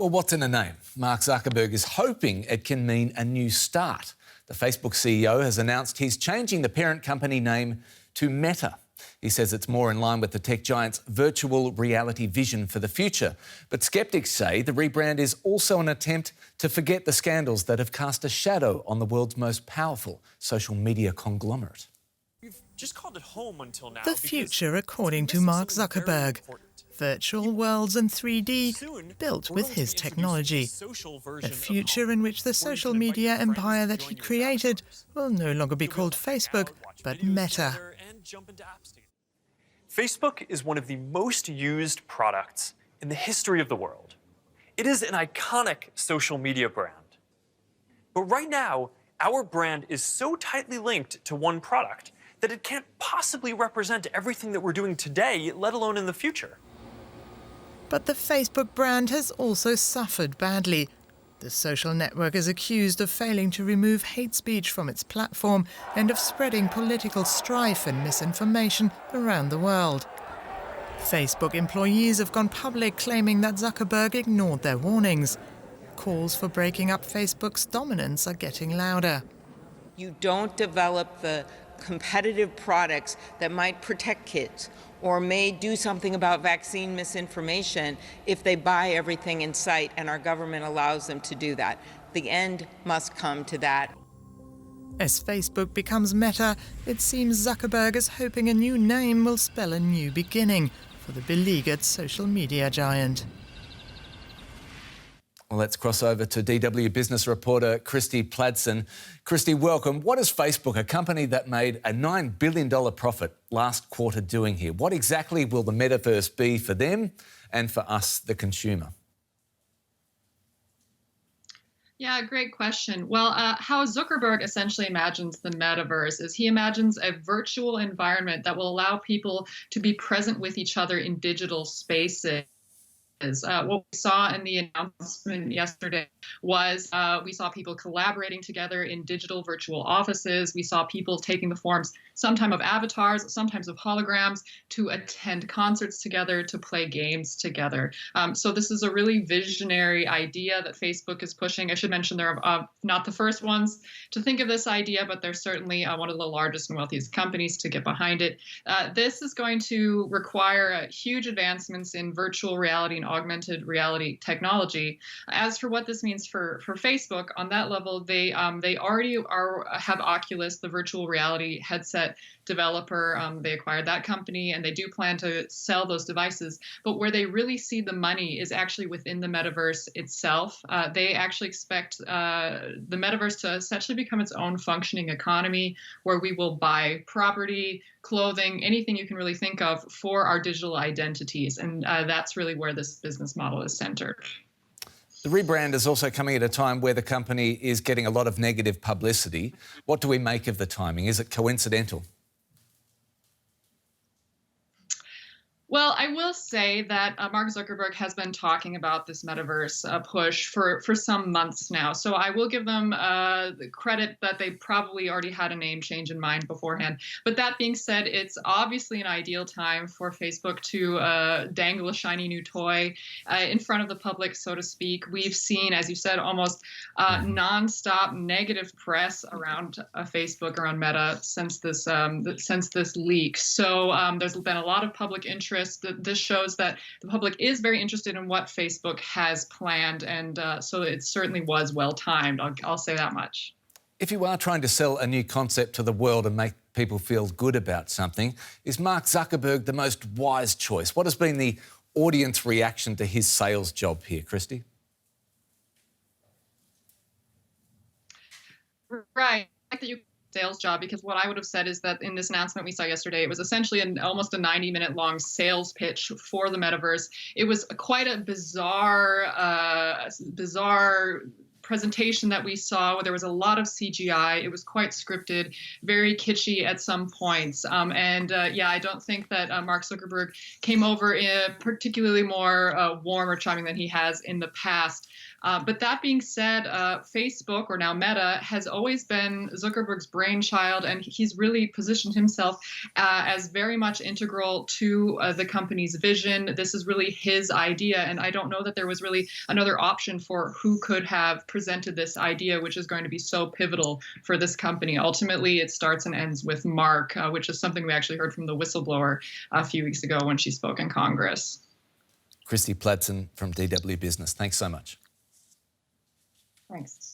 Well, what's in a name? Mark Zuckerberg is hoping it can mean a new start. The Facebook CEO has announced he's changing the parent company name to Meta. He says it's more in line with the tech giant's virtual reality vision for the future. But skeptics say the rebrand is also an attempt to forget the scandals that have cast a shadow on the world's most powerful social media conglomerate. We've just called it home until now. The future, according to Mark Zuckerberg. Virtual worlds and 3D built with his technology. A future in which the social media empire that he created will no longer be called Facebook, but Meta. Facebook is one of the most used products in the history of the world. It is an iconic social media brand. But right now, our brand is so tightly linked to one product that it can't possibly represent everything that we're doing today, let alone in the future. But the Facebook brand has also suffered badly. The social network is accused of failing to remove hate speech from its platform and of spreading political strife and misinformation around the world. Facebook employees have gone public claiming that Zuckerberg ignored their warnings. Calls for breaking up Facebook's dominance are getting louder. You don't develop the competitive products that might protect kids or may do something about vaccine misinformation if they buy everything in sight and our government allows them to do that. The end must come to that. As Facebook becomes Meta, it seems Zuckerberg is hoping a new name will spell a new beginning for the beleaguered social media giant. Well, let's cross over to DW business reporter Christy Pladsen. Christy, welcome. What is Facebook, a company that made a $9 billion profit last quarter, doing here? What exactly will the metaverse be for them and for us, the consumer? Yeah, great question. Well, how Zuckerberg essentially imagines the metaverse is he imagines a virtual environment that will allow people to be present with each other in digital spaces. What we saw in the announcement yesterday was we saw people collaborating together in digital virtual offices. We saw people taking the forms sometimes of avatars, sometimes of holograms, to attend concerts together, to play games together. So this is a really visionary idea that Facebook is pushing. I should mention they're not the first ones to think of this idea, but they're certainly one of the largest and wealthiest companies to get behind it. This is going to require huge advancements in virtual reality and augmented reality technology. As for what this means for Facebook, on that level, they already have Oculus, the virtual reality headset developer. They acquired that company, and they do plan to sell those devices. But where they really see the money is actually within the metaverse itself. They actually expect the metaverse to essentially become its own functioning economy, where we will buy property, clothing, anything you can really think of for our digital identities. And that's really where this business model is centered. The rebrand is also coming at a time where the company is getting a lot of negative publicity. What do we make of the timing? Is it coincidental? Well, I will say that Mark Zuckerberg has been talking about this metaverse push for some months now. So I will give them the credit that they probably already had a name change in mind beforehand. But that being said, it's obviously an ideal time for Facebook to dangle a shiny new toy in front of the public, so to speak. We've seen, as you said, almost nonstop negative press around Facebook, around Meta, since this leak. So there's been a lot of public interest. This shows that the public is very interested in what Facebook has planned, and so it certainly was well timed. I'll say that much. If you are trying to sell a new concept to the world and make people feel good about something, is Mark Zuckerberg the most wise choice? What has been the audience reaction to his sales job here, Christy? Right. Sales job, because what I would have said is that in this announcement we saw yesterday, it was essentially almost a 90-minute long sales pitch for the metaverse. It was quite a bizarre presentation that we saw, where there was a lot of CGI. It was quite scripted, very kitschy at some points. Yeah, I don't think that Mark Zuckerberg came over particularly more warm or charming than he has in the past. But that being said, Facebook, or now Meta, has always been Zuckerberg's brainchild, and he's really positioned himself as very much integral to the company's vision. This is really his idea, and I don't know that there was really another option for who could have presented this idea, which is going to be so pivotal for this company. Ultimately, it starts and ends with Mark, which is something we actually heard from the whistleblower a few weeks ago when she spoke in Congress. Christy Pladsen from DW Business, thanks so much. Thanks.